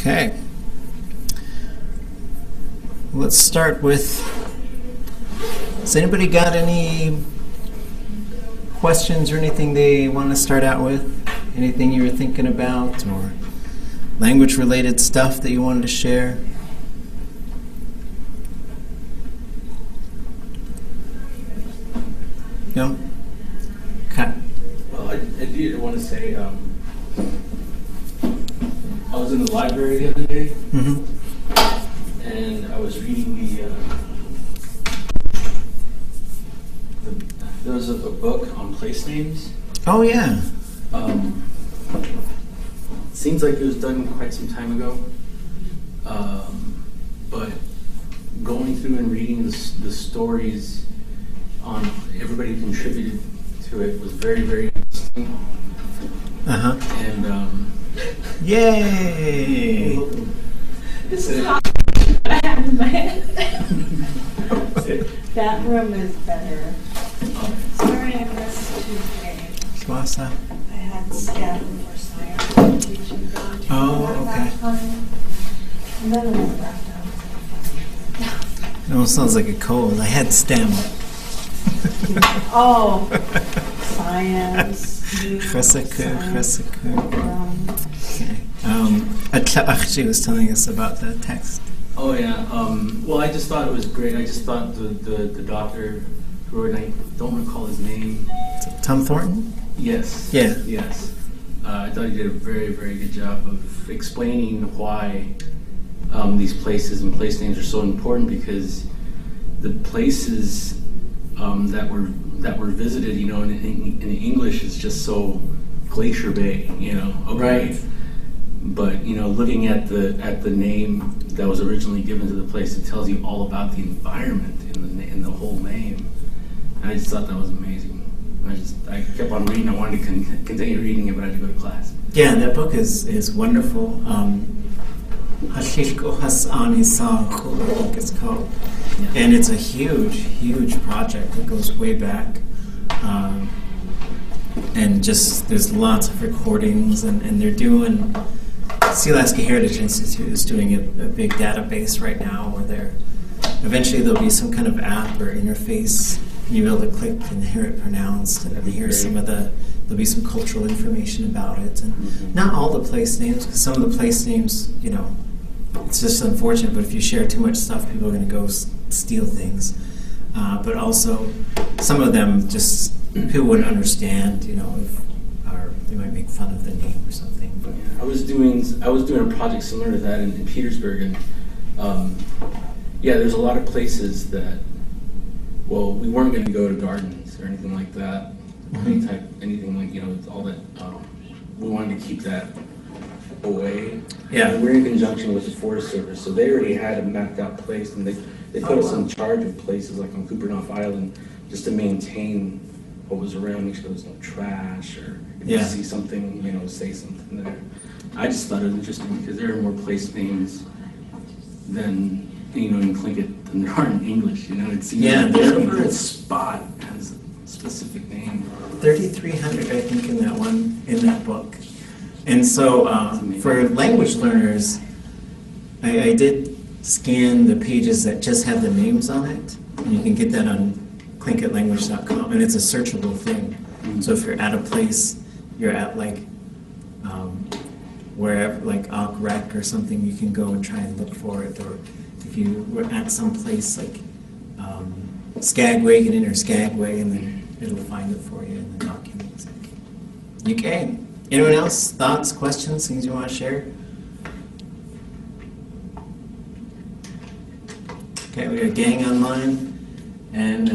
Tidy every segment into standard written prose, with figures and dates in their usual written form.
Okay. Let's start with, has anybody got any questions or anything they want to start out with? Anything you were thinking about or language-related stuff that you wanted to share? No? Okay. Well, I did want to say, I was in the library the other day, and I was reading there was a book on place names. Oh, yeah. Seems like it was done quite some time ago, but going through and reading the stories on everybody who contributed to it was very, very interesting. And yay! This is how I have in my head. That room is better. Sorry I missed Tuesday. Swasa. I had staff for science teaching. Oh, okay. And then I was left out. It almost sounds like a cold. I had STEM. Oh, science. Chesed. Okay. She was telling us about the text. oh yeah, well I just thought it was great. I just thought the doctor who wrote, I don't recall his name. Tom Thornton? Yes. Yeah. Yes. I thought he did a very, very good job of explaining why these places and place names are so important, because the places that were visited, you know, in English is just so Glacier Bay, you know. Okay. Right. But you know, looking at the name that was originally given to the place, it tells you all about the environment in the whole name. And I just thought that was amazing. I kept on reading. I wanted to continue reading it, but I had to go to class. Yeah, that book is wonderful. Hashishko Hasani Sanghu, I think it's called. Yeah. And it's a huge project that goes way back. And just, there's lots of recordings, and they're doing, Alaska Heritage Institute is doing a big database right now where eventually there'll be some kind of app or interface, and you'll be able to click and hear it pronounced, and hear some of there'll be some cultural information about it. And not all the place names, because some of the place names, you know, it's just unfortunate, but if you share too much stuff, people are going to go steal things. But also, some of them just, people wouldn't understand, you know, or they might make fun of the name or something. But I was doing a project similar to that in Petersburg, and yeah, there's a lot of places that, well, we weren't going to go to gardens or anything like that, anything like, you know, all that. We wanted to keep that away. Yeah. And we're in conjunction with the Forest Service, so they already had a mapped out place, and they put us in charge of places like on Kupernoff Island, just to maintain what was around, make sure there was no trash, or if you see something, you know, say something there. I just thought it was interesting because there are more place names than, you know, in Tlingit than there are in English. You know, it seems like every spot has a specific name. 3,300, I think, in that book. And so for language learners, I did scan the pages that just have the names on it, and you can get that on tlingitlanguage.com, and it's a searchable thing. So if you're at a place, you're at like wherever, like Rec or something, you can go and try and look for it. Or if you were at some place like Skagway, get in or Skagway, and then it'll find it for you in the documents. Okay. Anyone else? Thoughts, questions, things you want to share? Okay, we got a gang online, and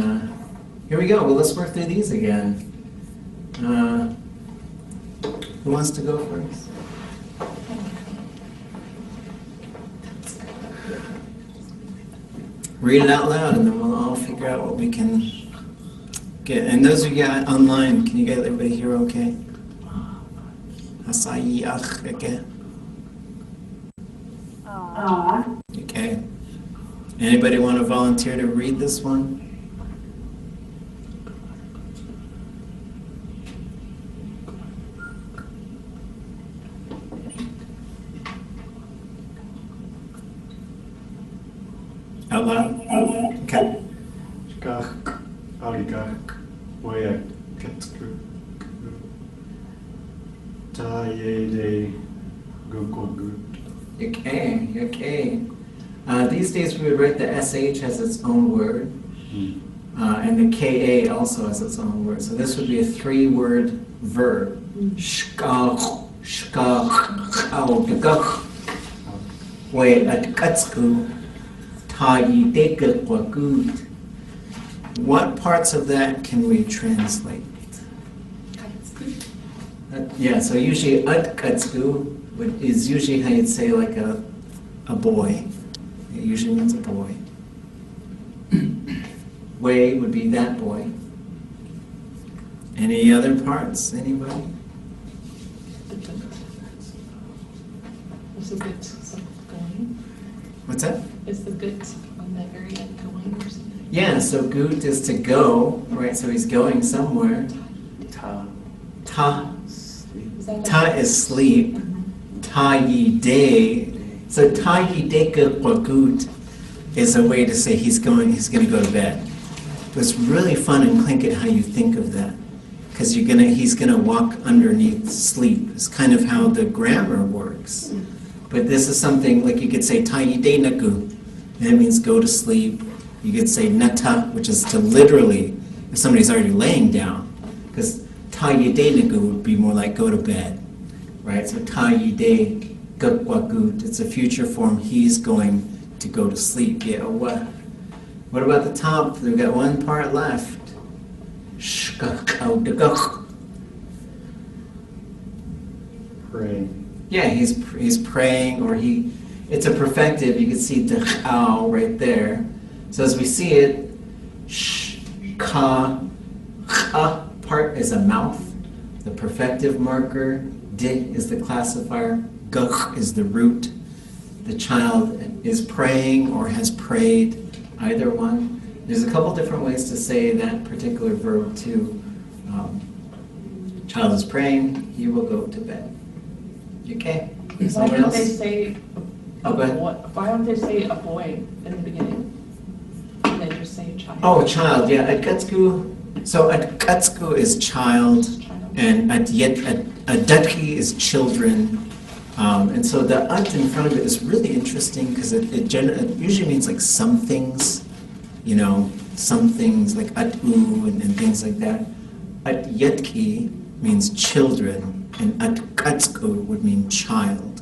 here we go. Well, let's work through these again. Who wants to go first? Read it out loud, and then we'll all figure out what we can get. And those of you online, can you get everybody here okay? Okay. Okay. Anybody want to volunteer to read this one? Out loud? Okay. Kak, alikak, waya, katsku, ta ye de, gukwagut. Okay, okay. These days we would write the SH as its own word, and the KA also has its own word. So this would be a 3-word verb. Shkach, shkach, audgach, we atkatsku, ta yidekakwagut. What parts of that can we translate? Yeah, so usually atkatsku is usually how you'd say like a boy. It usually means a boy. Way would be that boy. Any other parts? Anybody? Is the good going? What's that? Is the good on the very end going or something? Yeah, so gut is to go, right? So he's going somewhere. Ta. Ta. Is that Ta is sleep. Ta yi de. So ta yi de gut is a way to say he's going to go to bed. It's really fun in Tlingit how you think of that. Because he's gonna walk underneath sleep. It's kind of how the grammar works. But this is something like you could say ta yi de nagu, and it means go to sleep. You could say nata, which is to literally, if somebody's already laying down. Because ta yi de nagu would be more like go to bed. Right? So ta yi de gukwagut, it's a future form, he's going to go to sleep. Yeah, what about the top? We've got one part left. Shkakaudagach. Pray. Yeah, he's praying, or it's a perfective. You can see the ow right there. So as we see it, ka part is a mouth. The perfective marker. Di is the classifier. Gach is the root. The child is praying or has prayed. Either one. There's a couple different ways to say that particular verb too. Child is praying, he will go to bed. Okay? Why Someone don't they else? say Oh, go ahead. why don't they say a boy in the beginning? And then just say child. Oh, child, yeah. Atkatsku. So atkatsku is child, and adatki is children. And so the at in front of it is really interesting because it usually means like some things, some things like atu and things like that. At yetki means children, and atkatsku would mean child.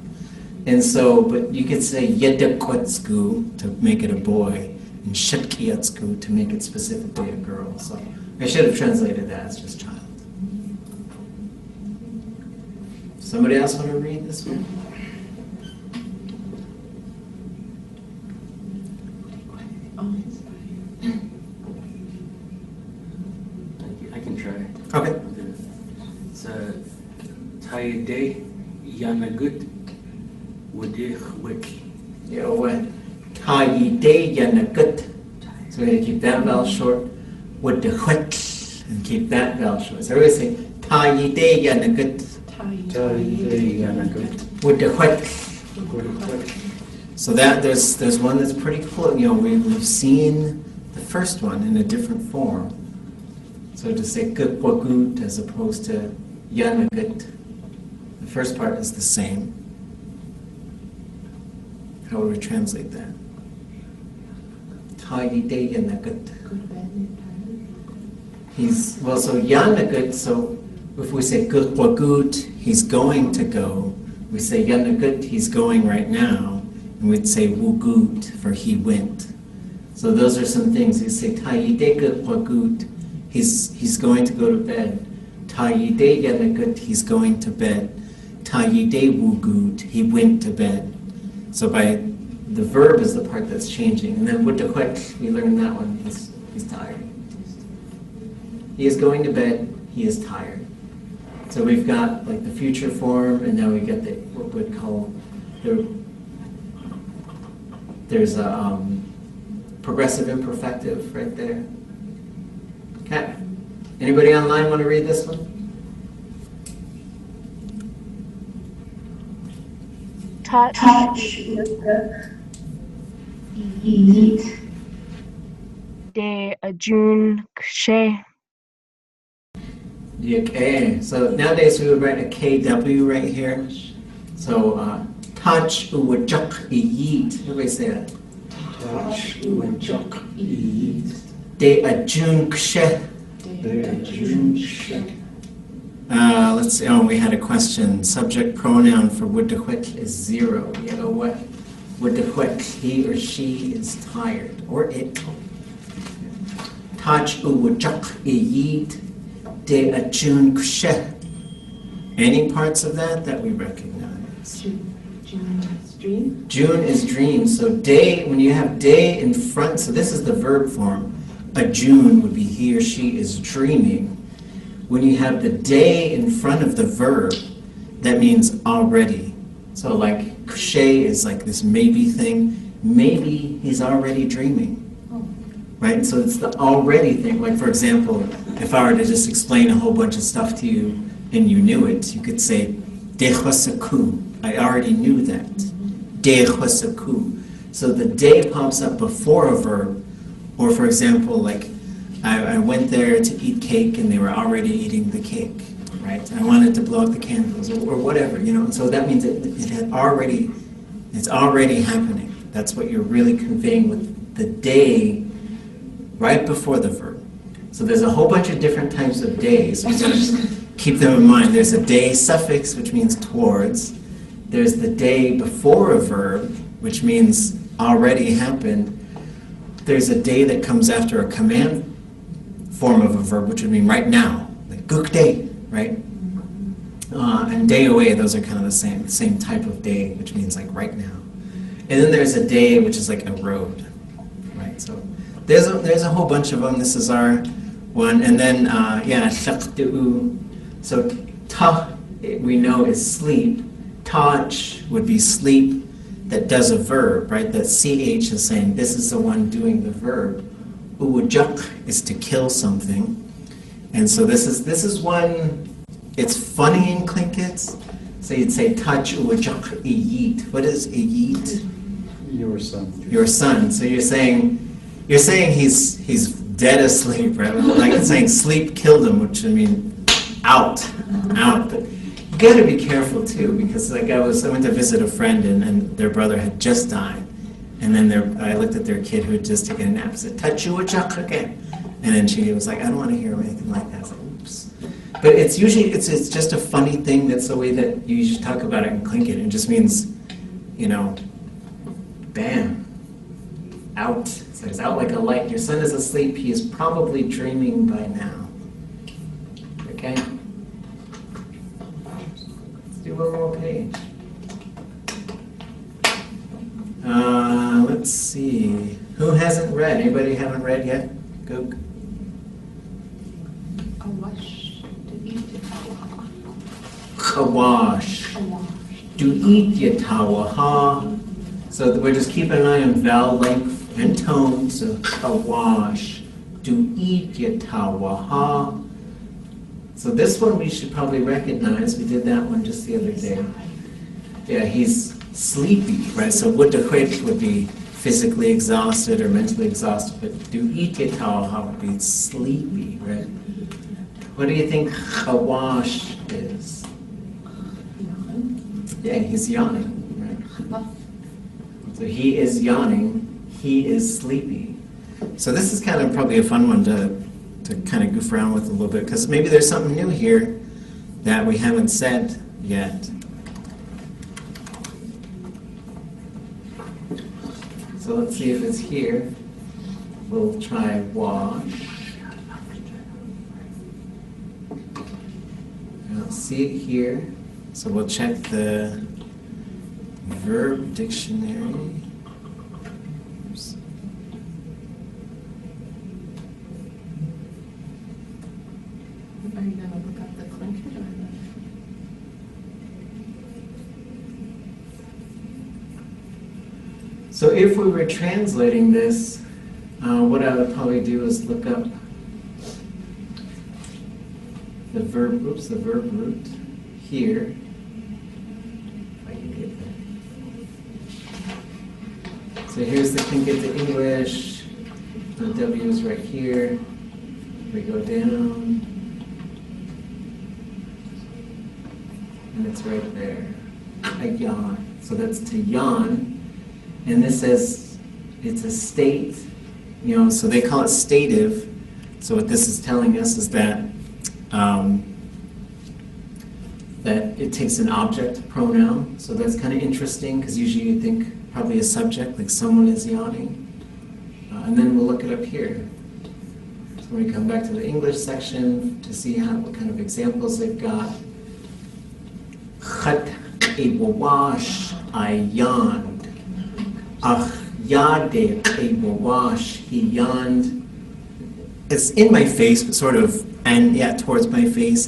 And so, but you could say yedakotsku to make it a boy, and shetkiatsku to make it specifically a girl. So I should have translated that as just child. Somebody else want to read this one? I can try. Okay. It's Taide Yanagut Wadich Wik. Yeah, when Taide Yanagut. So we're going to keep that vowel short. With the hwek, and keep that vowel short. So everybody say Taide Yanagut. With the hwek. So that there's one that's pretty cool. We've seen the first one in a different form. So to say gukwagut as opposed to yanagut, the first part is the same. How would we translate that? Tayide yanagut. So yanagut, so if we say gukwagut, he's going to go. We say yanagut, he's going right now. And we'd say wugut for he went. So those are some things. You say tayide gukwagut, he's going to go to bed. Tayide yanagut, he's going to bed. Tayide wugut, he went to bed. So by the verb is the part that's changing. And then with the hwek, we learned that one. He's tired. He is going to bed, he is tired. So we've got like the future form, and now we get what we'd call there's a progressive imperfective right there. Okay. Anybody online want to read this one? Touch, eat, de ajun kshe. Okay, so nowadays we would write a KW right here. So touch uwajak iyit. Everybody say that. Touch, uwajak, eat, De ajun kshe. Let's see. Oh, we had a question. Subject pronoun for wudahwek is 0. You know what? Wudahwek, he or she is tired, or it. Touch uwajak iyit. De ajun kshe. Any parts of that we recognize? June is dream. June is dream. So day, when you have day in front, so this is the verb form. Ajun would be he or she is dreaming. When you have the day in front of the verb, that means already. So like kshe is like this maybe thing. Maybe he's already dreaming. Right? So it's the already thing. Like for example, if I were to just explain a whole bunch of stuff to you and you knew it, you could say, Dechosaku. I already knew that. Dechosaku. So the day pops up before a verb. Or for example, like I went there to eat cake and they were already eating the cake. Right? I wanted to blow out the candles or whatever, you know. So that means it's already happening. That's what you're really conveying with the day right before the verb. So there's a whole bunch of different types of days. So just keep them in mind. There's a day suffix, which means towards. There's the day before a verb, which means already happened. There's a day that comes after a command form of a verb, which would mean right now, like guk day, right? And day away, those are kind of the same type of day, which means like right now. And then there's a day, which is like a road, right? So there's a whole bunch of them. This is our one. And then, shaqtu'u. So ta, we know is sleep. Taj would be sleep that does a verb, right? That ch is saying this is the one doing the verb. Uwajak is to kill something. And so this is one, it's funny in Tlingit. So you'd say touch uwajak iyit. What is iyit? Your son. Your son. So you're saying he's dead asleep, right? Like it's saying sleep killed him, which I mean out. But you got to be careful too, because like I went to visit a friend and their brother had just died, and then I looked at their kid who had just taken a nap and said, touch uwajak again. And then she was like, I don't want to hear anything like that. I was like, oops. But it's usually, it's just a funny thing. That's the way that you usually talk about it in Tlingit. It just means, you know, bam, out. So it's out like a light. Your son is asleep. He is probably dreaming by now. Okay? Let's do one more page. Let's see. Who hasn't read? Anybody haven't read yet? Go. Kawash. Do eat yatawaha. So we're just keeping an eye on vowel length and tone. So kawash. Do eat yatawaha. So this one we should probably recognize. We did that one just the other day. Yeah, he's sleepy, right? So wudahwek would be physically exhausted or mentally exhausted, but do eat yatawaha would be sleepy, right? What do you think kawash is? Yeah, he's yawning, right? So he is yawning, he is sleepy. So this is kind of probably a fun one to kind of goof around with a little bit, because maybe there's something new here that we haven't said yet. So let's see if it's here. We'll try wash. I don't see it here. So we'll check the verb dictionary. Oops. Are you going to look up the Tlingit or the... So if we were translating this, what I would probably do is look up the verb root here. If I can get that. So here's the Tingit to English. The W is right here. We go down. And it's right there. A yawn. So that's to yawn. And this says it's a state, so they call it stative. So what this is telling us is that that it takes an object pronoun. So that's kind of interesting because usually you think probably a subject, like someone is yawning. And then we'll look it up here. So when we come back to the English section to see what kind of examples they've got. Khat a wash, I yawned. Ach yade a wash, he yawned. It's in my face, but sort of, and yeah, towards my face.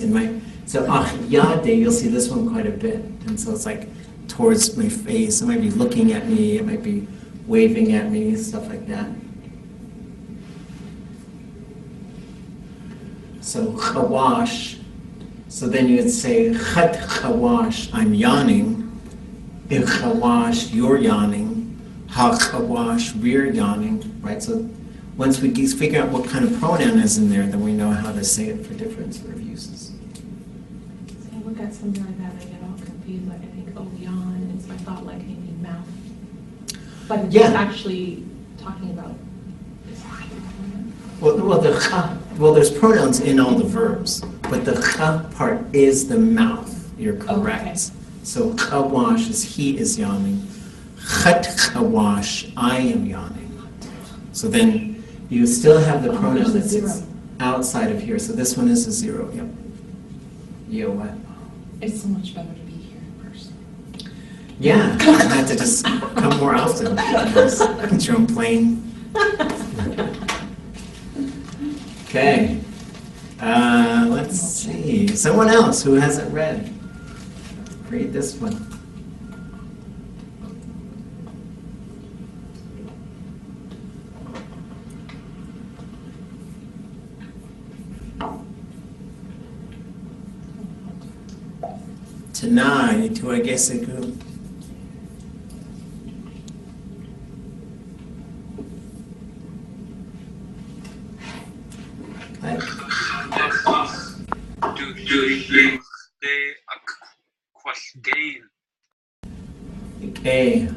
So ach yade, you'll see this one quite a bit. And so it's like towards my face. It might be looking at me, it might be waving at me, stuff like that. So chawash. So then you would say, Chat chawash, I'm yawning. Ich chawash, you're yawning. Ha chawash, we're yawning. Right? So once we figure out what kind of pronoun is in there, then we know how to say it for different sort of uses. So I look at something like that, I get all confused. Like I think, oh, yawn, and so I thought like maybe mouth. But it's just actually talking about this. Well, there's pronouns in all the verbs, but the cha part is the mouth. You're correct. Okay. So chawash is he is yawning. Chat chawash, I am yawning. So then you still have the pronoun that's outside of here. So this one is a zero. Yep. Yo, what? It's so much better to be here in person. Yeah, I have to just come more often. Get your own plane. Okay, let's see. Someone else who hasn't read. Read this one. Tanai, tuageseku. Okay,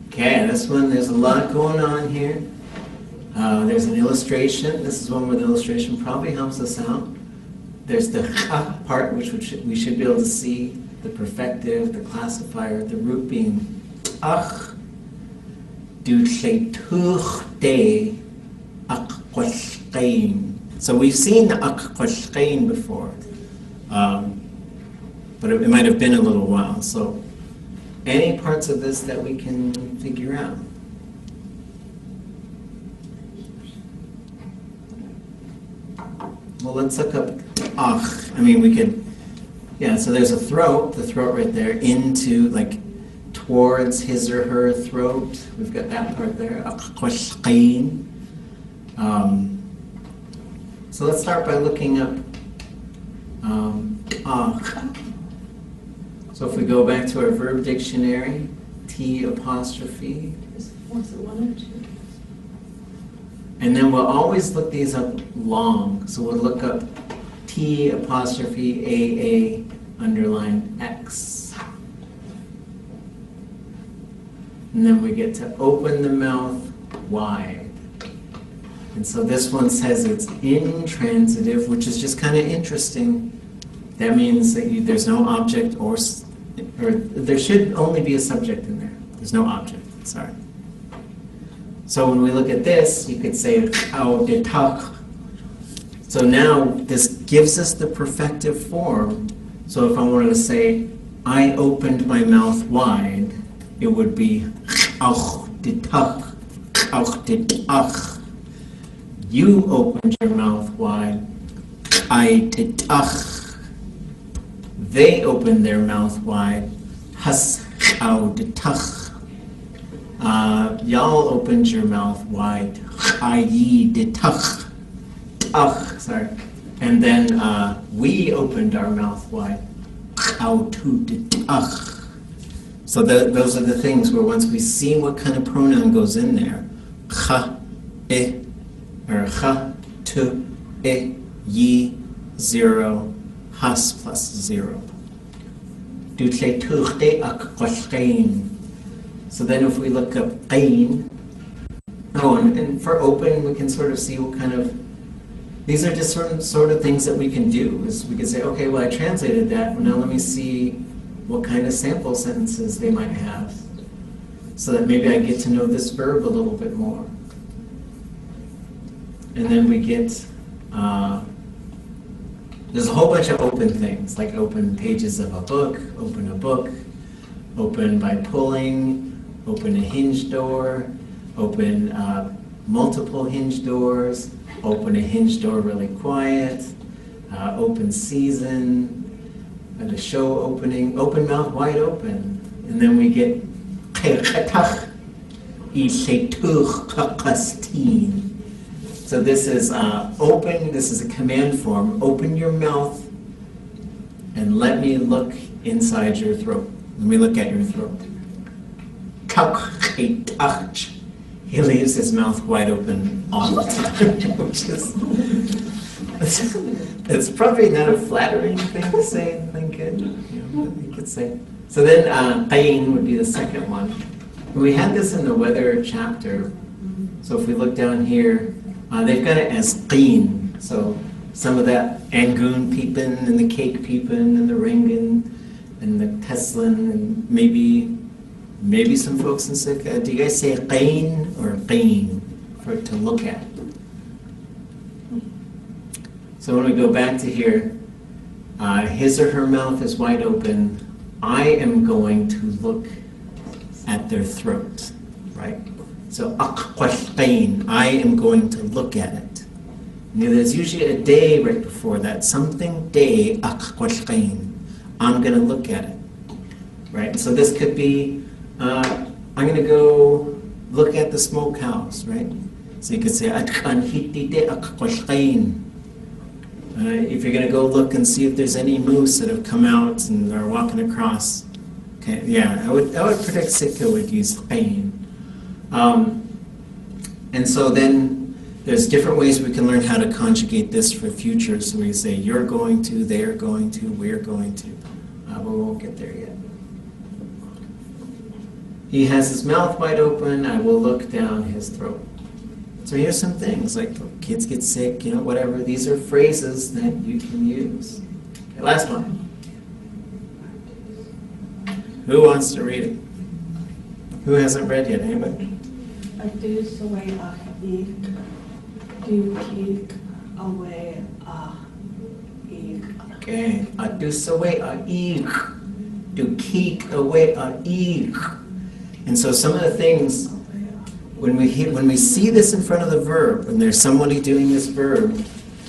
okay, this one, there's a lot going on here. There's an illustration. This is one where the illustration probably helps us out. There's the cha part, which we should be able to see, the perfective, the classifier, the root being ach. Du sheituch de akquashkein. So we've seen the akquashkein before, but it might have been a little while. So any parts of this that we can figure out? Well, let's look up ach. I mean, we could, yeah, so there's a throat, the throat right there, into, like, towards his or her throat. We've got that part there. So let's start by looking up ach. So if we go back to our verb dictionary, T apostrophe. Was it one or two? And then we'll always look these up long. So we'll look up T apostrophe AA underline X. And then we get to open the mouth wide. And so this one says it's intransitive, which is just kind of interesting. That means that there's no object or there should only be a subject in there. There's no object, sorry. So when we look at this, you could say, "Au de tak." So now this gives us the perfective form. So if I wanted to say, "I opened my mouth wide," it would be, "Auch de tak, auch de ach." You opened your mouth wide, "I did ach." They opened their mouth wide, "Has au de tach." Y'all opened your mouth wide, "I did tach." Ach, sorry. And then we opened our mouth wide, "Au tu de ach." So those are the things where once we see what kind of pronoun goes in there, cha, I, or cha, tu, I, yi, 0, has plus 0. So then if we look up qain, and for open we can sort of see what kind of, these are just sort of things that we can do. Is we can say, okay, well I translated that, well now let me see what kind of sample sentences they might have, so that maybe I get to know this verb a little bit more. And then we get, there's a whole bunch of open things, like open pages of a book, open by pulling, open a hinge door, open multiple hinge doors, open a hinge door really quiet, open season, and a show opening, open mouth wide open. And then we get so this is open, this is a command form, open your mouth and let me look inside your throat. Let me look at your throat. He leaves his mouth wide open all the time, which is, it's probably not a flattering thing to say, Tingit. You could say. So then qain would be the second one. We had this in the weather chapter. So if we look down here, they've got it as qeen. So some of that Angoon peepin and the cake peepin and the ringen and the Teslin and maybe some folks in Sikh. Do you guys say qain or qeen for to look at? So when we go back to here, his or her mouth is wide open. I am going to look at their throat, right? So aqqain, I am going to look at it. Now, there's usually a day right before that, something day, aqqain. I'm going to look at it, right? So this could be, I'm going to go look at the smokehouse, right? So you could say, if you're going to go look and see if there's any moose that have come out and are walking across, okay, yeah, I would predict Sitka would use qain. And so then there's different ways we can learn how to conjugate this for future. So we say you're going to, they're going to, we're going to, but we won't get there yet. He has his mouth wide open, I will look down his throat. So here's some things, like kids get sick, whatever. These are phrases that you can use. Okay, last one. Who wants to read it? Who hasn't read yet? Anybody? Do away ik. Do keek away ik. Okay. Do away ik. Do keek away ik. And so some of the things, when we see this in front of the verb, when there's somebody doing this verb,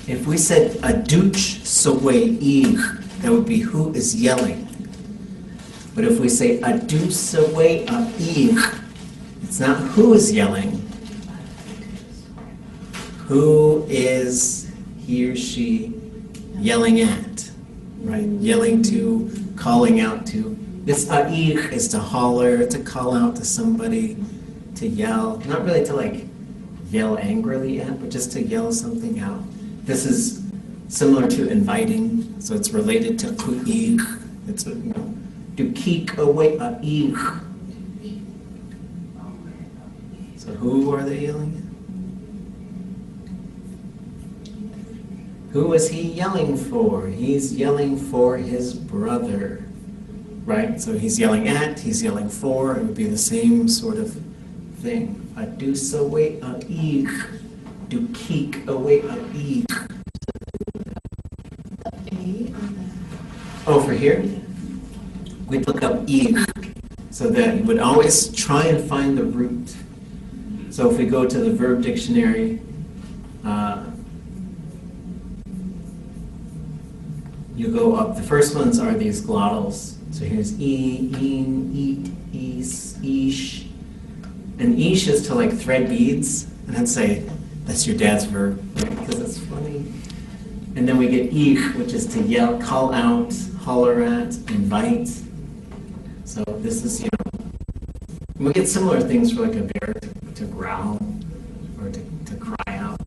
if we said aduch saway ik, that would be who is yelling. But if we say adu saway ik, it's not who is yelling. Who is he or she yelling at, right? Yelling to, calling out to. This a'ich is to holler, to call out to somebody, to yell. Not really to yell angrily at, but just to yell something out. This is similar to inviting, so it's related to ku'ich. It's, to keek away a'ich. So who are they yelling at? Who is he yelling for? He's yelling for his brother, right? So he's yelling at, he's yelling for, it would be the same sort of thing. Adus away a'ich, do keek away a'ich. Oh, for here? We'd look up ich, so that you would always try and find the root. So if we go to the verb dictionary, you go up. The first ones are these glottals. So here's in, eat, is, ish. And ish is to thread beads. And I'd say, that's your dad's verb, right? Because it's funny. And then we get ich, which is to yell, call out, holler at, invite. So So this is, we get similar things for like a bear to growl or to cry out.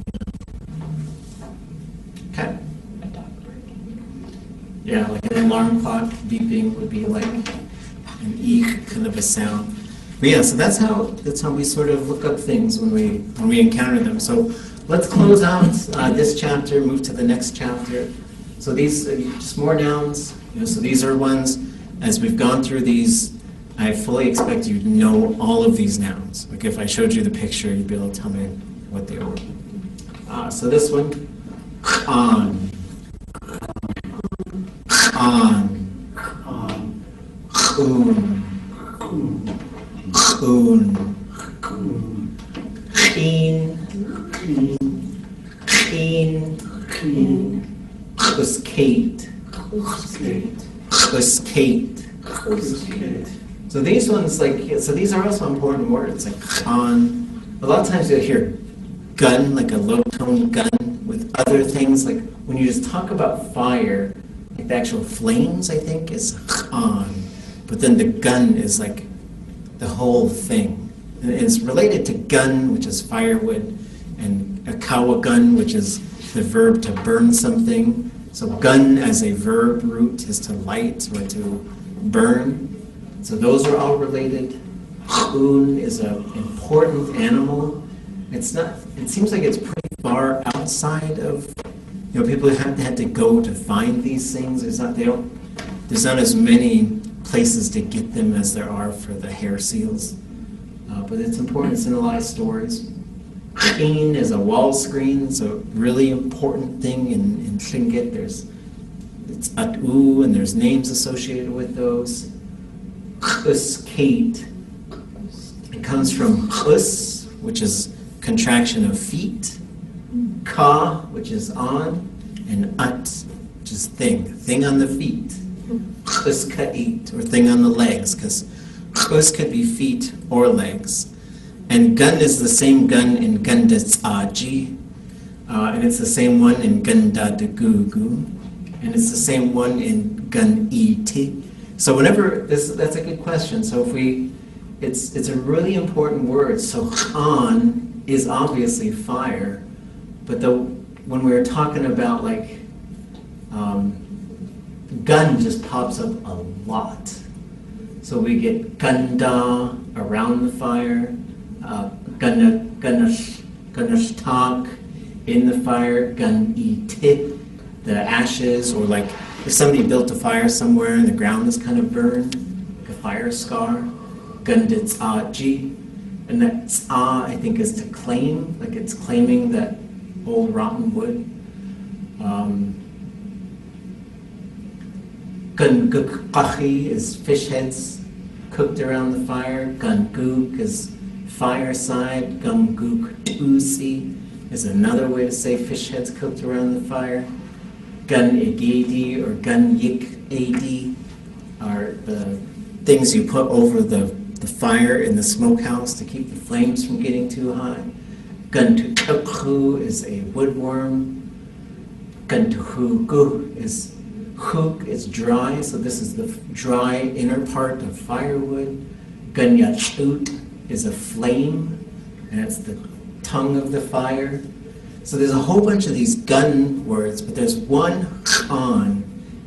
Okay. A dog barking. Yeah, like an alarm clock beeping would be like an eek kind of a sound. But yeah, so that's how we sort of look up things when we encounter them. So let's close out this chapter, move to the next chapter. So these are just more nouns. So these are ones, as we've gone through these, I fully expect you to know all of these nouns. Like if I showed you the picture, you'd be able to tell me what they were. So this one, on, clean, skate. So these ones, so these are also important words, like on. A lot of times you'll hear gun, like a low-tone gun, with other things, like when you just talk about fire, like the actual flames, I think, is on. But then the gun is like the whole thing. And it's related to gun, which is firewood, and a kawa gun, which is the verb to burn something. So gun as a verb root is to light or to burn. So those are all related. Un is an important animal. It's not. It seems like it's pretty far outside of. People have had to go to find these things. There's not as many places to get them as there are for the hair seals. But it's important. It's in a lot of stories. Clean is a wall screen. It's a really important thing in Tingit. It's atu, and there's names associated with those. Kate. It comes from us, which is contraction of feet. Ka, which is on, and at, which is thing on the feet. Ka'it, or thing on the legs, because us could be feet or legs. And gun is the same gun in Gandas'aji, and it's the same one in Gandadagugu, and it's the same one in Gun-iti. So whenever, that's a good question. So it's a really important word. So on is obviously fire, but when we're talking about like, gun just pops up a lot. So we get ganda, around the fire, ganashtak, in the fire, gun-iti, the ashes, or like if somebody built a fire somewhere and the ground is kind of burned, like a fire scar, ganditsaji, and that sa, I think, is to claim, like it's claiming that old rotten wood. Gungukkachi is fish heads cooked around the fire. Gunguk is fireside. Gunguk-tusi is another way to say fish heads cooked around the fire. Gun-igedi or gun-yik-edi are the things you put over the fire in the smokehouse to keep the flames from getting too high. Gun-tukukhu is a woodworm. Gun-tuhugu is hook is dry, so this is the dry inner part of firewood. Gun-yachut is a flame, and it's the tongue of the fire. So there's a whole bunch of these gun words, but there's one on,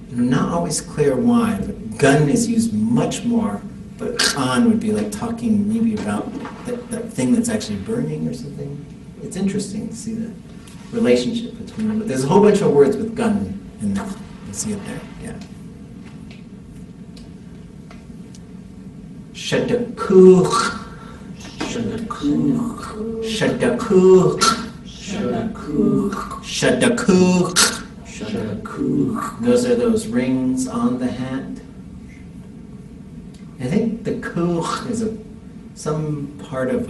and I'm not always clear why, but gun is used much more, but on would be like talking maybe about that thing that's actually burning or something. It's interesting to see the relationship between them, but there's a whole bunch of words with gun in there. You see it there, yeah. Shadakuch. Shadakuch. Shadakuch. Shadakuch. Shadakuch. Those are those rings on the hat. I think the kuch is some part of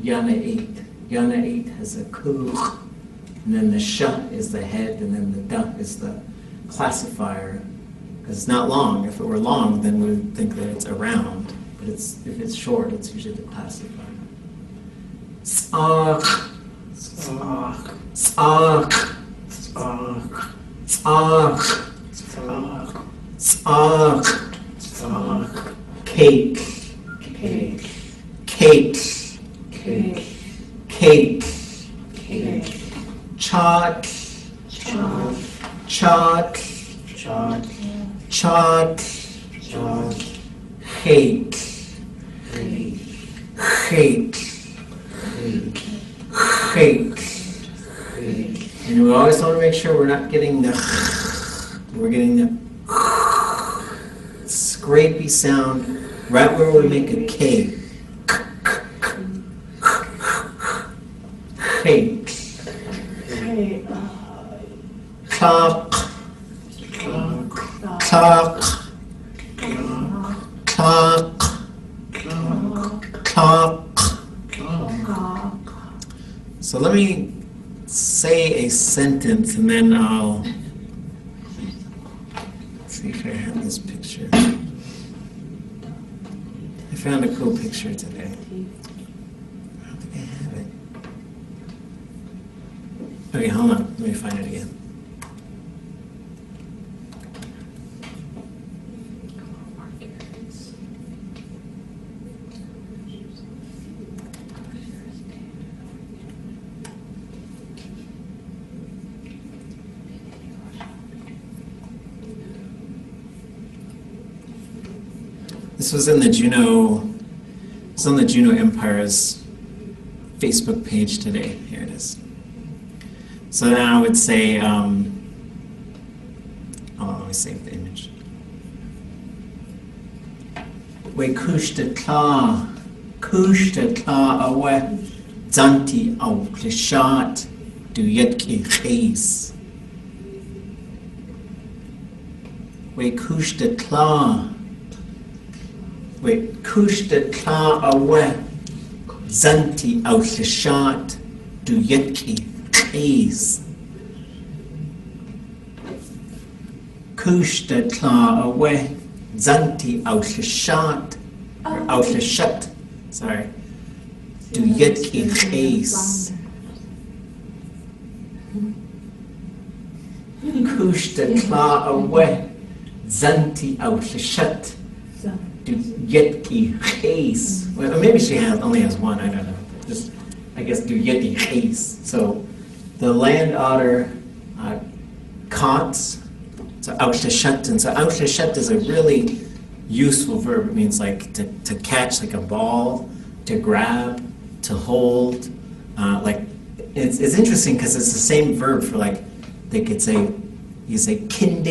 Yana 8. Yana 8 has a kuch. And then the sh is the head, and then the da is the classifier. Because it's not long. If it were long, then we would think that it's around. But if it's short, it's usually the classifier. S'ak. S'ak. S'ak. S'ak. S'ak. Cake. Cake. Cake. Cake. Cake. Cake. Chalk. Chalk. Chalk. Chalk. Chalk. Chalk. Cake. Cake. Cake. Cake. Cake. And we always want to make sure we're not getting the we're getting the scrapey sound right where we make a K. Cake. Cake. Clock. Clock. Clock. Clock. Clock. So let me say a sentence and then I'll see if I have this picture. I found a cool picture today. I don't think I have it. Okay, hold on. Let me find it again. This was in the Juneau, it's on the Juneau Empire's Facebook page today. Here it is. So now I would say, let me save the image. We kushta kla awe zanti au klishat du yetki chase. We kushta kla. Wait, kushta kla awe zanti au klishat du yetki chase. Kushta kla awe zanti au klishat au klishat. Sorry. Du yetki chase. Kushta kla awe zanti au klishat. Yetki chase. Well, maybe she only has one. I don't know. Just, I guess, do yetki chase. So, the land otter caught. So aushashat, and so aushashat is a really useful verb. It means like to catch, like a ball, to grab, to hold. Like it's interesting because it's the same verb for like they could say you say kinde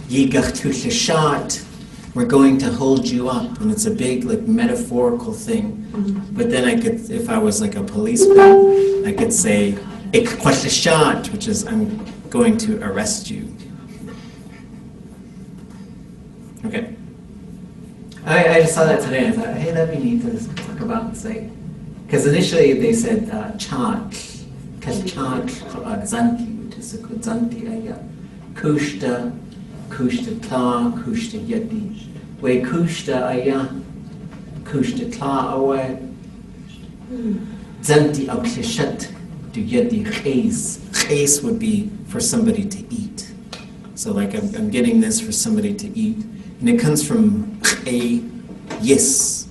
yigach tu shashat. We're going to hold you up, and it's a big like metaphorical thing. Mm-hmm. But then I could, if I was like a policeman, I could say ik shashat, which is I'm going to arrest you. Okay. I just saw that today. I thought, hey, that'd be neat to just talk about and say, because initially they said chant, because chant zanti, which is a good zanti aya, kushta. Kushta tla, kushta yeti. We kushta aya, kushta tla awe. Zanti au klishat, du yeti chase. Chase would be for somebody to eat. So like I'm getting this for somebody to eat. And it comes from a yes.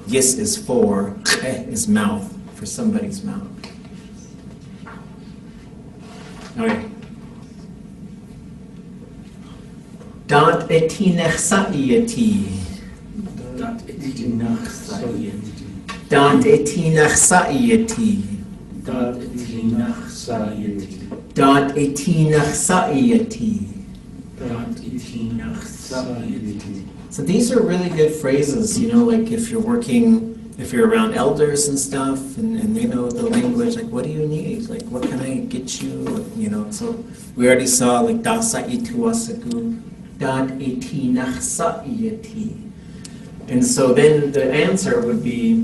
Yes is for, is mouth, for somebody's mouth. Okay. Dat etinach sa'iyati. Dat etinach sa'iyati. Dat etinach sa'iyati. Dat etinach sa'iyati. Dat etinach sa'iyati. Dat etinach sa'iyati. So these are really good phrases, you know, like if you're around elders and stuff, and they know the language, like what do you need? Like what can I get you? You know, so we already saw like da sa'itu asaku. Dat etinach sa'iyati. And so then the answer would be,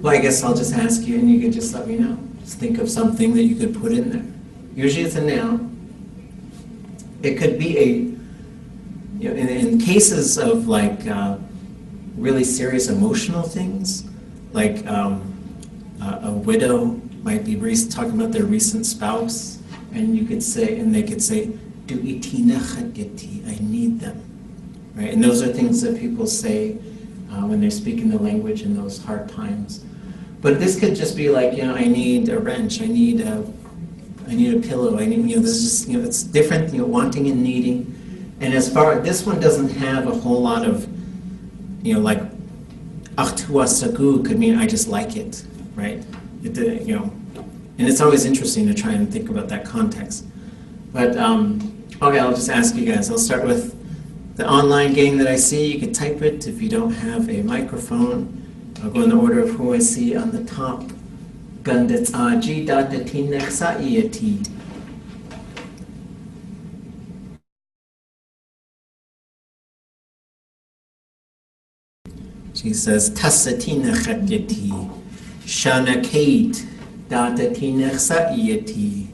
well, I guess I'll just ask you and you could just let me know. Just think of something that you could put in there. Usually it's a noun. It could be in cases of like really serious emotional things, like a widow might be talking about their recent spouse, and you could say, and they could say, I need them. Right? And those are things that people say when they're speaking the language in those hard times. But this could just be like, I need a wrench, I need a pillow, I need, this is just, it's different, wanting and needing. And as far, this one doesn't have a whole lot of, like, achtua sagu could mean I just like it, right? And it's always interesting to try and think about that context. But, okay, I'll just ask you guys. I'll start with the online gang that I see. You can type it if you don't have a microphone. I'll go in the order of who I see on the top. Gandits aji datatinech sa'iyati. She says, Tasatinech atyati. Shana Kate datatinech sa'iyati.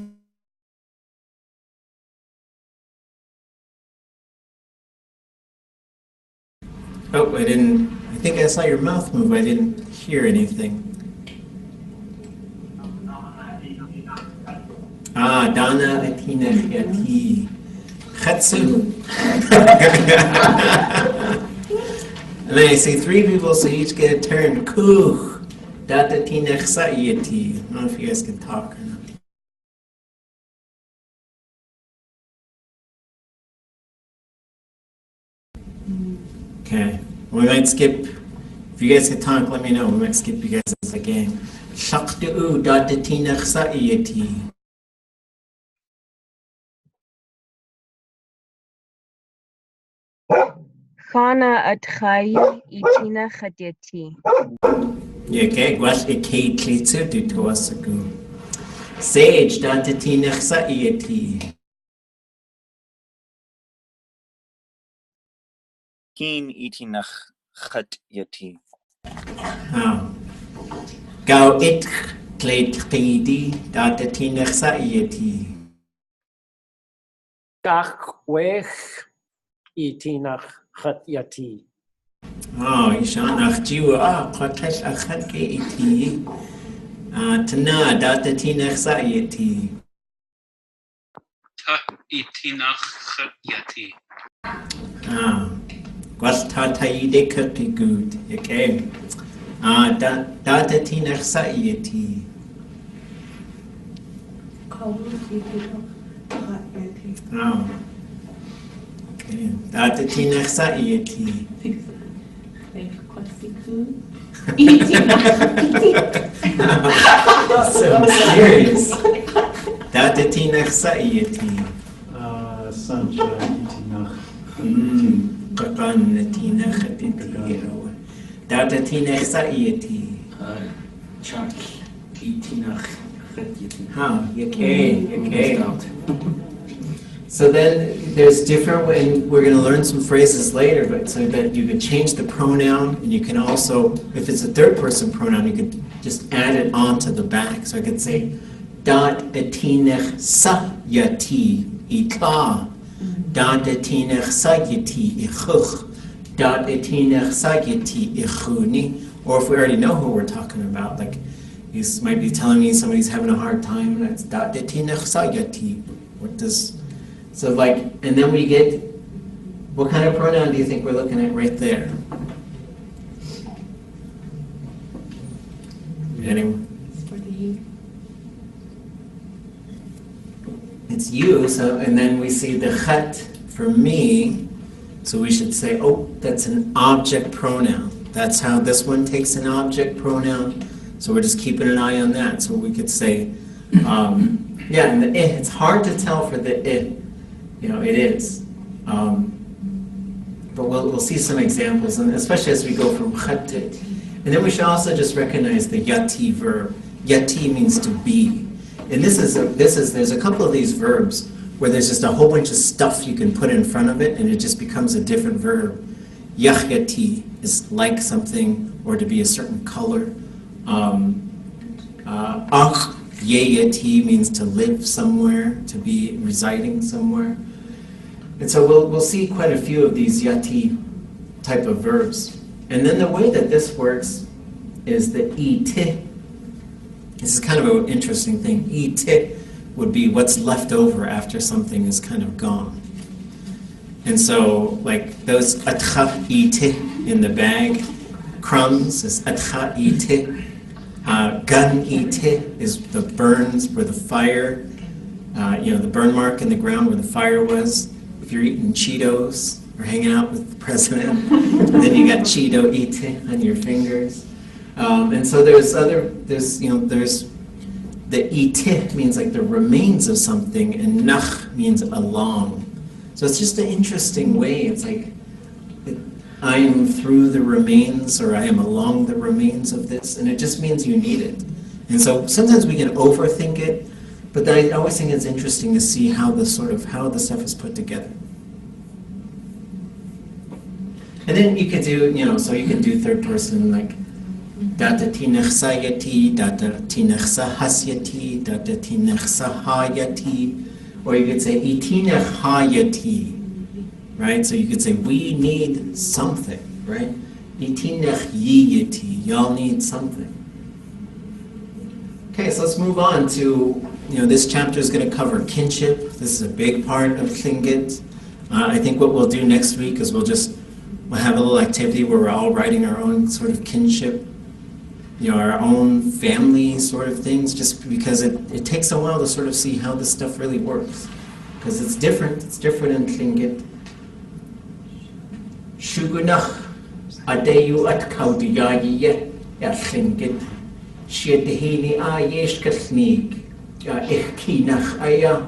Oh, I think I saw your mouth move. I didn't hear anything. Dana atina yati. Chatsu. And then I see three people, so you each get a turn. Kuch. Data tinech sa'iyati. I don't know if you guys can talk or not. Okay. We might skip. If you guys can talk, let me know. We might skip you guys as a gang. Shaqtu'u data tinech sa'iyati. Khana atchayi itina khadeti. Okay, gwash ikei klitsu du toasagu. Sage data tinech sa'iyati. Kin itinach chat yati. Gau it kleit qidi data tinech sa'iyati. Gach wech itinach chat yati. Ishanach jiwa qatesh achat ke iti. Tana data tinech sa'iyati. Ta itinach chat yati. Gwas tatayide kirti good. Okay. Data tinech sa'iyati. Okay. Data tinech sa'iyati. So serious. Data tinech sa'iyati. Sunshine itinach. Qapan tinech atiti. Data tinech sa'iyati. Chak itinach yati. Okay. So then there's different, and we're going to learn some phrases later, but so that you could change the pronoun, and you can also, if it's a third person pronoun, you could just add it onto the back. So I could say, dat etinech sa yati itla, dat etinech sa yati ichuch, dat etinech sa yati ichuni. Or if we already know who we're talking about, like you might be telling me somebody's having a hard time, and that's dat etinech sa yati. What does... So like, and then we get, what kind of pronoun do you think we're looking at right there? Anyone? It's for the you. It's you, so, and then we see the chat for me, so we should say, oh, that's an object pronoun. That's how this one takes an object pronoun, so we're just keeping an eye on that. So we could say, yeah, and the it's hard to tell for the it is. But we'll see some examples, and especially as we go from chat to. And then we should also just recognize the yati verb. Yati means to be. And there's a couple of these verbs where there's just a whole bunch of stuff you can put in front of it, and it just becomes a different verb. Yachyati is like something, or to be a certain color. Ach yeyati means to live somewhere, to be residing somewhere. And so we'll see quite a few of these yati type of verbs. And then the way that this works is the iti. This is kind of an interesting thing. Iti would be what's left over after something is kind of gone. And so, like those atcha ite in the bag, crumbs is atcha ite. Gun ite is the burns where the fire, the burn mark in the ground where the fire was. If you're eating Cheetos or hanging out with the president, then you got Cheeto ite on your fingers. And so there's the ite means like the remains of something, and nach means along. So it's just an interesting way. It's like I am through the remains, or I am along the remains of this, and it just means you need it. And so sometimes we can overthink it, but I always think it's interesting to see how the stuff is put together. And then you could do, so you can do third person, like data tinechsayati, data tinechsahasyati, data tinechsahayati, or you could say itinechhayati, right? So you could say we need something, right? Itinechyati, y'all need something. Okay, so let's move on to, this chapter is going to cover kinship. This is a big part of Tingit. I think what we'll do next week is we'll have a little activity where we're all writing our own sort of kinship, our own family sort of things, just because it takes a while to sort of see how this stuff really works. Because it's different in Tingit. Shugunach adeyu at kaudiyaye ya Tingit. Shiadehini ayesh kasnig ya ichkinach aya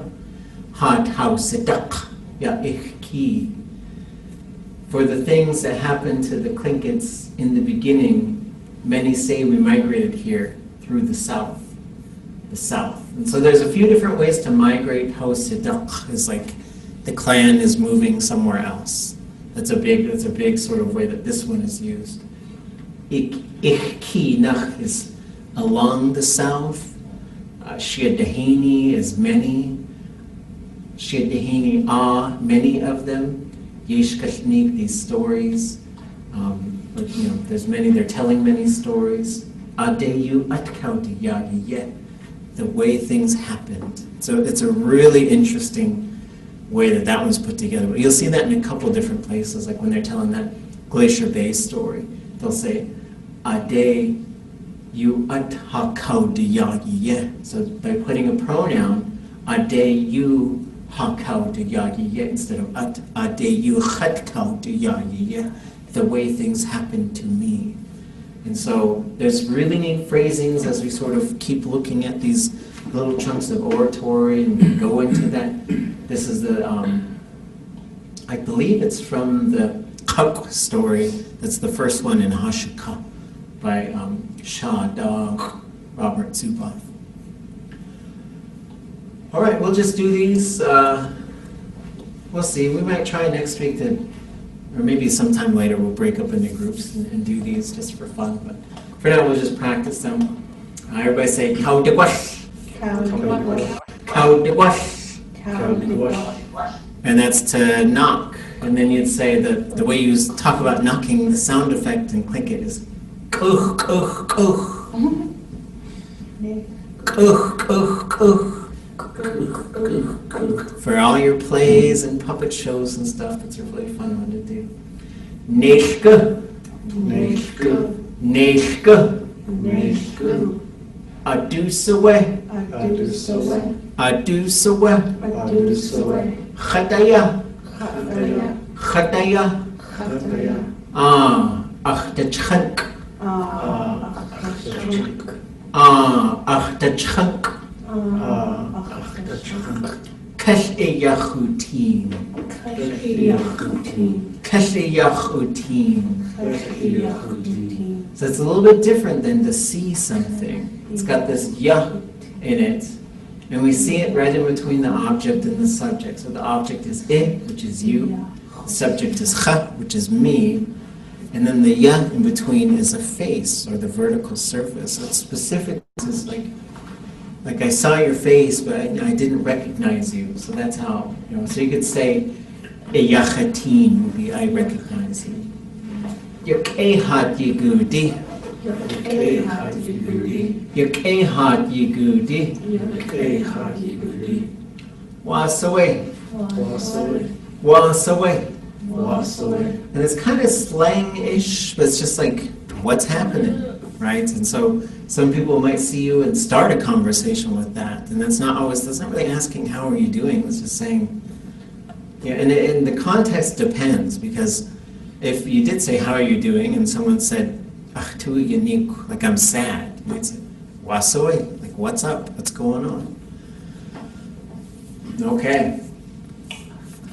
had hausedak ya ichki. For the things that happened to the Tlingits in the beginning, many say we migrated here through the south. And so there's a few different ways to migrate. Hausedak is like the clan is moving somewhere else. That's a big sort of way that this one is used. Ichkinach is along the south. Shiadehini is many. Shiadehini many of them. Yeshkashnik, these stories. There's many, they're telling many stories. Adeyu atkauti yagiyet, the way things happened. So it's a really interesting way that one's put together. But you'll see that in a couple different places, like when they're telling that Glacier Bay story. They'll say, Adeyu atkauti yagiyet. So by putting a pronoun, Adeyu hakauti yagiyet instead of adeyu chatkauti yagiyet, the way things happen to me. And so there's really neat phrasings as we sort of keep looking at these little chunks of oratory and we go into that. This is I believe it's from the Kak story. That's the first one in Hashika by Shah Dog, Robert Zuboff. All right, we'll just do these. We'll see. We might try next week or maybe sometime later we'll break up into groups and do these just for fun. But for now, we'll just practice them. Everybody say "Kau de gwash." Kau de gwash. And that's to knock. And then you'd say that the way you talk about knocking, the sound effect in Tlingit is "kuch kuch kuch." Kuch kuch kuch. For all your plays and puppet shows and stuff, it's a really fun one to do. Neshka. Neshka. Neshka. Neshka. Adusawe. Adusawe. Adusawe. Adusawe. Khataya. Khataya. Khataya. Khataya. Achtachunk. Achtachunk. Kashiyachutin. Kashiyachutin. So it's a little bit different than to see something. It's got this yah in it, and we see it right in between the object and the subject. So the object is it, which is you. The subject is cha, which is me. And then the yah in between is a face, or the vertical surface. So it's specific. It's like I saw your face, but I didn't recognize you. So that's how, so you could say, Eyachatin would be, I recognize you. Yakehat yigudi. Yakehat Yigudi. Wasaway. Wasaway. And it's kind of slang-ish, but it's just like, what's happening, right? And so some people might see you and start a conversation with that, and that's not really asking how are you doing, it's just saying, yeah, and the context depends, because if you did say how are you doing, and someone said, tu yanik, like I'm sad, you might say, wasoy, like what's up, what's going on? Okay,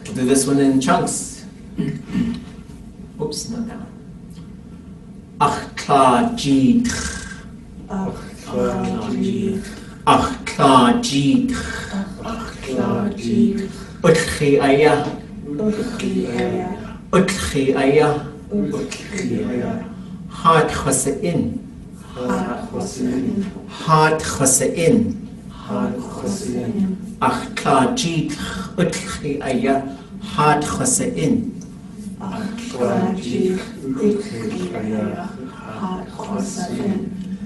we'll do this one in chunks. Oops, not that one. Akhlajit. Akhlajit. Utchi ayah. Utchi ayah. Had khosein. Had khosein. Akhlajit. Utchi ayah. Had khosein.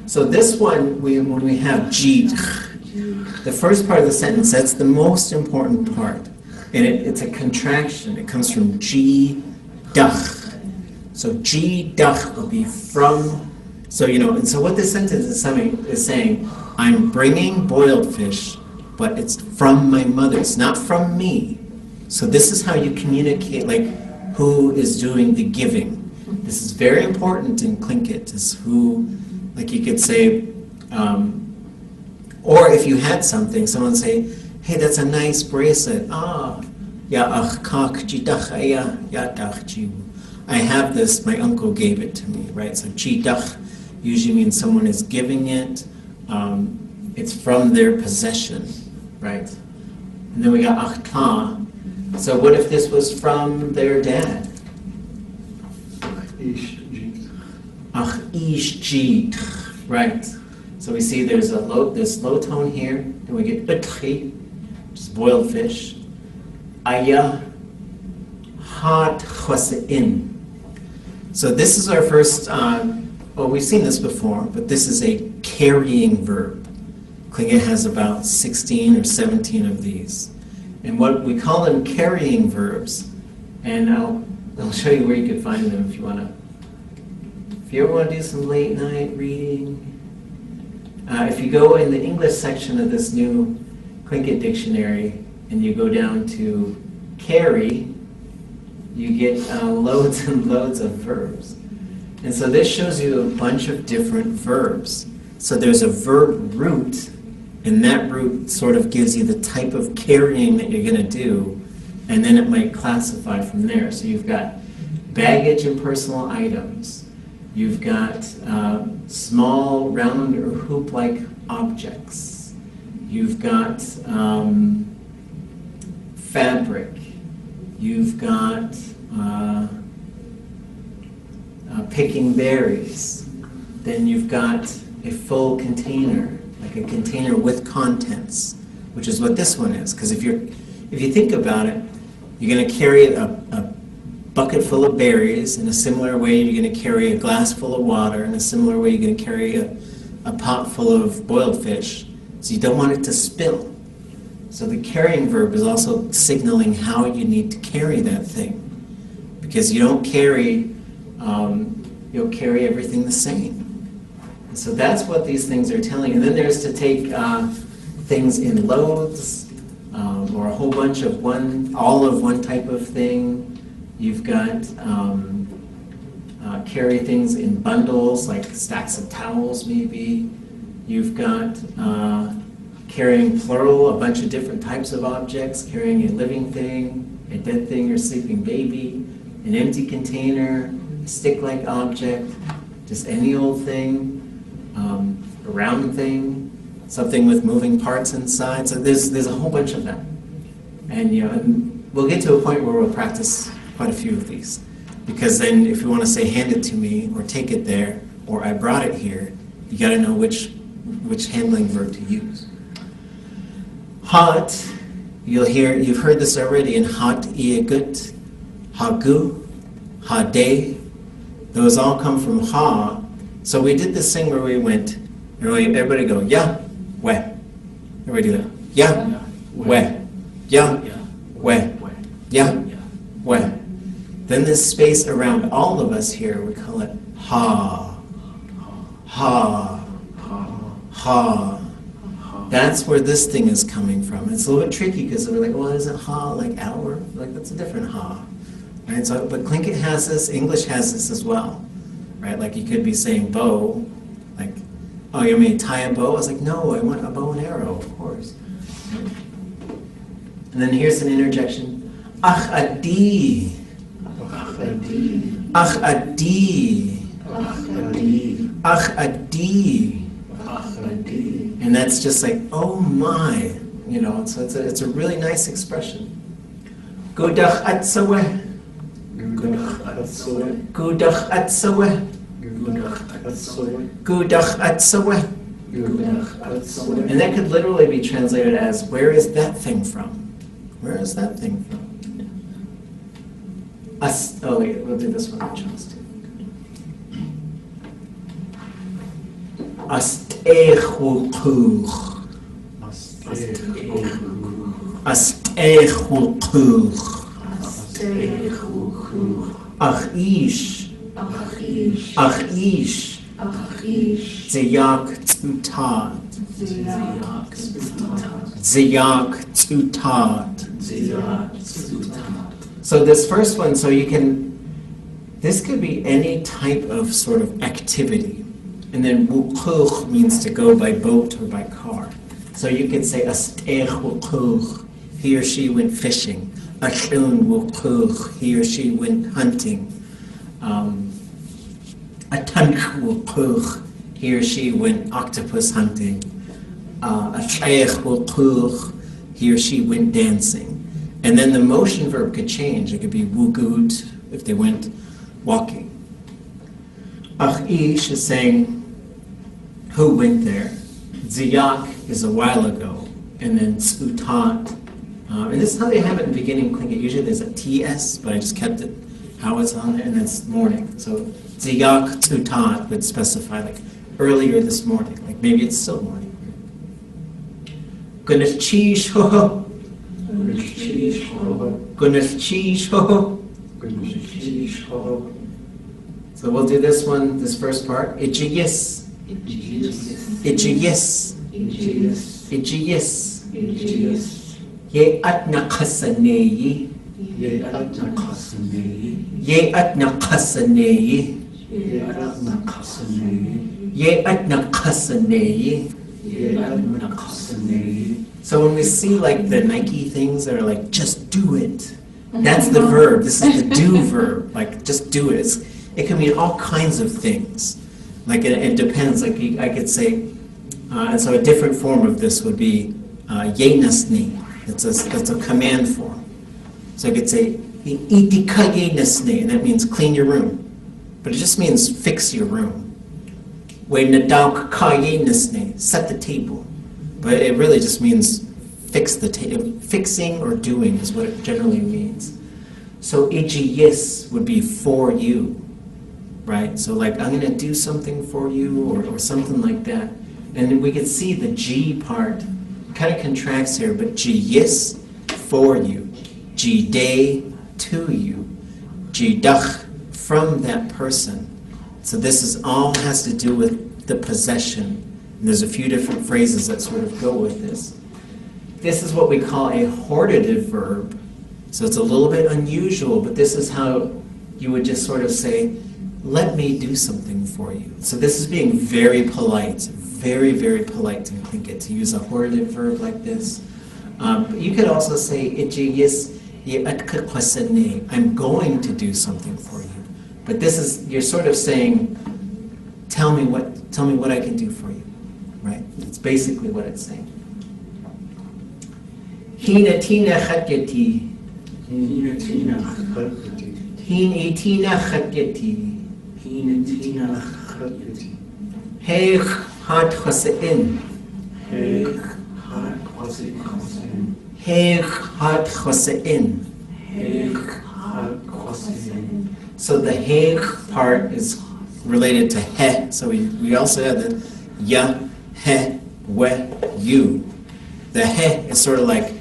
So this one, when we have jid, the first part of the sentence, that's the most important part. And it's a contraction. It comes from ji dach. So ji dach will be from, so and so what this sentence is saying, I'm bringing boiled fish, but it's from my mother. It's not from me. So this is how you communicate, like, who is doing the giving. This is very important in Tlingit, is who, like you could say, or if you had something, someone say, hey, that's a nice bracelet. I have this, my uncle gave it to me, right? So jidach usually means someone is giving it, it's from their possession, right? And then we got akhta. So what if this was from their dad? Ach ish jit, right? So we see there's this low tone here. Then we get utchi, which is boiled fish. Ayah hat chosein. So this is our first. We've seen this before, but this is a carrying verb. Tlingit has about 16 or 17 of these. And what we call them carrying verbs, and I'll show you where you can find them if you want to. If you ever want to do some late night reading, if you go in the English section of this new Tlingit dictionary and you go down to carry, you get loads and loads of verbs. And so this shows you a bunch of different verbs. So there's a verb root, and that root sort of gives you the type of carrying that you're going to do, and then it might classify from there. So you've got baggage and personal items. You've got small, round, or hoop-like objects. You've got fabric. You've got picking berries. Then you've got a full container, like a container with contents, which is what this one is. Because if you think about it, you're going to carry a bucket full of berries. In a similar way, you're going to carry a glass full of water. In a similar way, you're going to carry a pot full of boiled fish. So you don't want it to spill. So the carrying verb is also signaling how you need to carry that thing. Because you don't carry, you'll carry everything the same. And so that's what these things are telling you. And then there's to take things in loads, or a whole bunch of all of one type of thing. You've got carry things in bundles, like stacks of towels maybe. You've got carrying plural, a bunch of different types of objects, carrying a living thing, a dead thing or sleeping baby, an empty container, a stick-like object, just any old thing, a round thing, something with moving parts inside. So there's a whole bunch of them. And and we'll get to a point where we'll practice quite a few of these. Because then if you want to say hand it to me, or take it there, or I brought it here, you got to know which handling verb to use. Hot, you've heard this already in hot iagut, hagu, hade. Those all come from ha, So we did this thing where we went, everybody go, yeah, we. Everybody do that. Yeah, we. Yeah, we. Yeah, we. Then this space around all of us here, we call it ha. Ha. Ha. That's where this thing is coming from. It's a little bit tricky because we're like, well, isn't ha like hour? Like, that's a different ha. Right? So, but Tlingit has this, English has this as well. Right? Like, you could be saying bow, like, oh, you mean tie a bow? I was like, no, I want a bow and arrow, of course. And then here's an interjection. Ach adi. Ach adi. Ach adi. Ach adi. And that's just like, oh my, you know. So it's a really nice expression. Gudach atsawe. Gudach atsawe. Gudach atsawe. Gudach atsawe. And that could literally be translated as, where is that thing from? Where is that thing from? Oh wait, we'll do this one. Astechulchuch. Astechulchuch. Achish. Achish. Zayak tutat. Zayak tutat. So this first one, so you can, this could be any type of sort of activity. And then wukuch means to go by boat or by car. So you could say astech wukuch, he or she went fishing. Ashun wukuch, he or she went hunting. Atanch wukuch, he or she went octopus hunting. Ashayech wukuch, he or she went dancing. And then the motion verb could change. It could be wugut if they went walking. Achish is saying, who went there? Ziyak is a while ago. And then tsutat. And this is how they have it in the beginning. Usually there's a TS, but I just kept it how it's on there, and it's morning. So ziyak tsutat would specify like earlier this morning. Like maybe it's still morning. Gonna cheese ho. Gonna cheese ho. So we'll do this one, this first part. Itchiyis. Itchiyis. Itchiyis. Ye atna kasaneyi. Ye atna kasaneyi. Ye atna kasaneyi. Ye atna kasaneyi. So when we see like the Nike things that are like, just do it. That's the verb. This is the do verb. Like, just do it. It can mean all kinds of things. Like, it depends. Like, I could say, and so a different form of this would be yenasni. That's a command form. So I could say, itika yenasni, and that means clean your room. But it just means fix your room. We nadauk ka yenasni, set the table. But it really just means fix the table. Fixing or doing is what it generally means. So yes would be for you, right? So like, I'm going to do something for you, or something like that. And we can see the G part kind of contracts here, but yes, for you. Day, to you. Dach, from that person. So this is all has to do with the possession. And there's a few different phrases that sort of go with this. This is what we call a hortative verb. So it's a little bit unusual, but this is how you would just sort of say, let me do something for you. So this is being very polite, very, very polite to Tingit, to use a hortative verb like this. But you could also say, I'm going to do something for you. But this is, you're sort of saying, tell me what I can do for you. Right? That's basically what it's saying. Hina tina khatyati. Hina tina khatyati. Hina tina khatyati. Hina tina khatyati. Heikh hat khosein. Heikh hat khosein. Heikh hat khosein. Heikh hat khosein. So the heikh part is related to he. So we also have the ya, he, we, you. The he is sort of like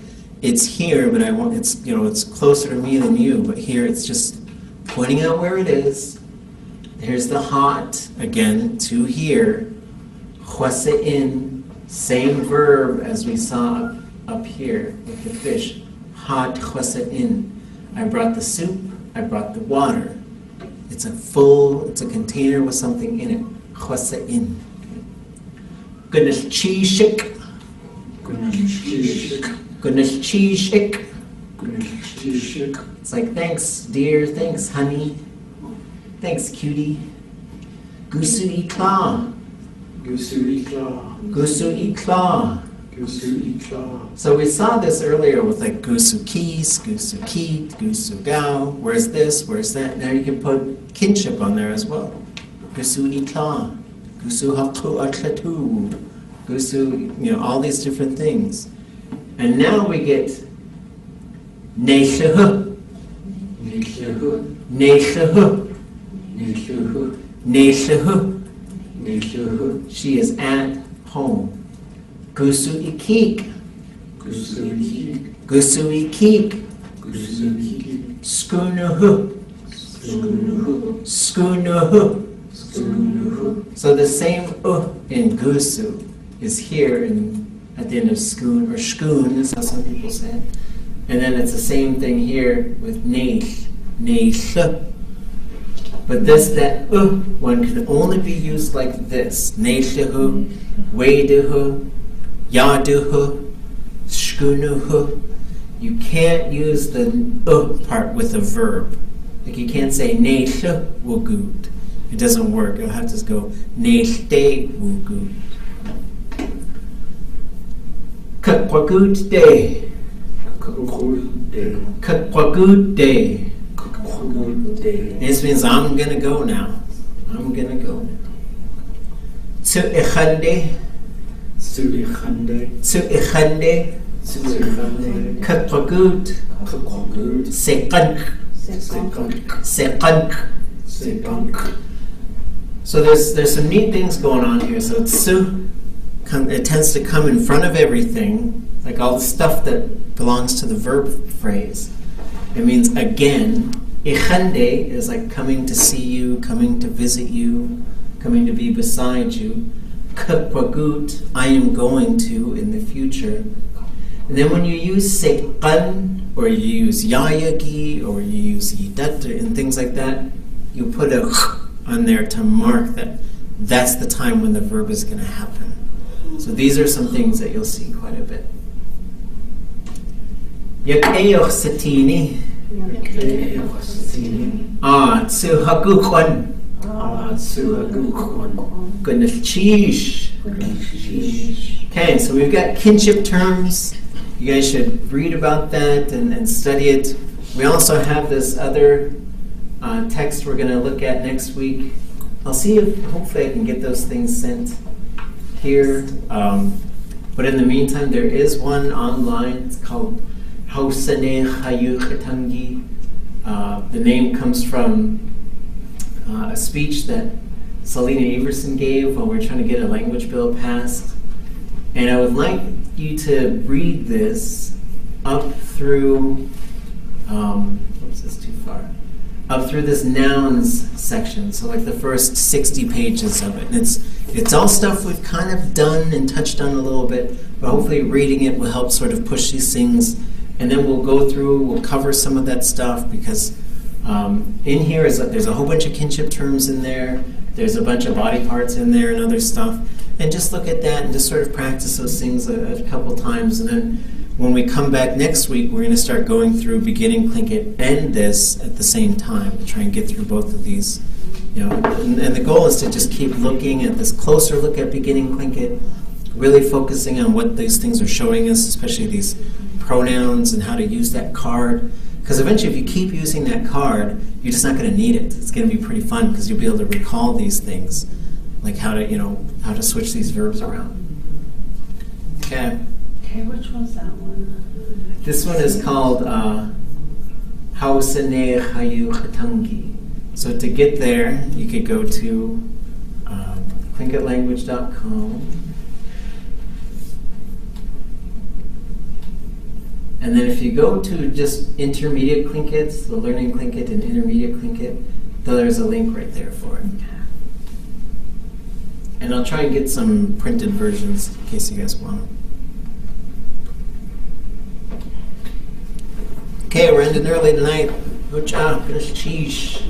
it's here, but it's closer to me than you. But here it's just pointing out where it is. Here's the hot again to here. Chwase'in, same verb as we saw up here with the fish. Hot chwase'in. I brought the soup. I brought the water. It's a container with something in it. Chwase'in. Goodness cheeshik. Goodness cheeshik. It's like, thanks, dear. Thanks, honey. Thanks, cutie. Gusu ikla. Gusu ikla. Gusu ikla. Gusu ikla. So we saw this earlier with like gusu kis, gusu kit, gusu gao. Where's this? Where's that? Now you can put kinship on there as well. Gusu ikla. Gusu haku atlatu. Gusu, all these different things. And now we get neshahu. Neshahu. Neshahu. Neshahu. Neshahu. Neshahu. She is at home. Gusu ikik. Gusu ikik. Gusu ikik. Gusu ikik. Skunuhu. Skunuhu. Skunuhu. Skunuhu. So the same in gusu is here at the end of skoon, or shkoon is how some people say it. And then it's the same thing here with neish, neish. But that one can only be used like this. Neishahu, weiduhu, yaduhu, shkunuhu. You can't use the part with a verb. Like you can't say neisha wugut. It doesn't work. It'll have to go neishte wugut. Kakwagut day. Kakwagut day. Kakwagut day. Kakwagut day. This means I'm gonna go now. I'm gonna go now. Tsu'ichande. Tsu'ichande. Tsu'ichande. Tsu'ichande. Kakwagut. Kakwagut. Sekank. Sekank. Sekank. Sekank. So there's some neat things going on here. So it tends to come in front of everything, like all the stuff that belongs to the verb phrase. It means again. Ichande is like coming to see you, coming to visit you, coming to be beside you. Kakwagut, I am going to in the future. And then when you use sekan, or you use yayagi, or you use yidat, and things like that, you put a on there to mark that that's the time when the verb is going to happen. So these are some things that you'll see quite a bit. Yakeyoch satini. Tsuhagukwan. Tsuhagukwan. Goodness cheesh. Okay, so we've got kinship terms. You guys should read about that and study it. We also have this other text we're going to look at next week. I'll see if hopefully I can get those things sent here. But in the meantime, there is one online. It's called Hausane Chayu Chetangi. The name comes from a speech that Selena Everson gave while we were trying to get a language bill passed. And I would like you to read this up through, oops, that's too far. Up through this nouns section, so like the first 60 pages of it. And it's all stuff we've kind of done and touched on a little bit, but hopefully reading it will help sort of push these things. And then we'll cover some of that stuff because in here there's a whole bunch of kinship terms in there. There's a bunch of body parts in there and other stuff. And just look at that and just sort of practice those things a couple times. And then when we come back next week, we're going to start going through beginning Tlingit and this at the same time to try and get through both of these. And the goal is to just keep looking at this closer look at beginning Tlingit, really focusing on what these things are showing us, especially these pronouns and how to use that card. Because eventually if you keep using that card, you're just not going to need it. It's going to be pretty fun because you'll be able to recall these things, like how to switch these verbs around. Okay. Okay, which was that one? This one is called Hausane Chayu Chetangi. So to get there, you could go to tlingitlanguage.com. And then if you go to just intermediate Tlingits, the learning Tlingit and intermediate Tlingit, there's a link right there for it. And I'll try and get some printed versions in case you guys want them. Okay, we're ending early tonight. Good job. Good cheese.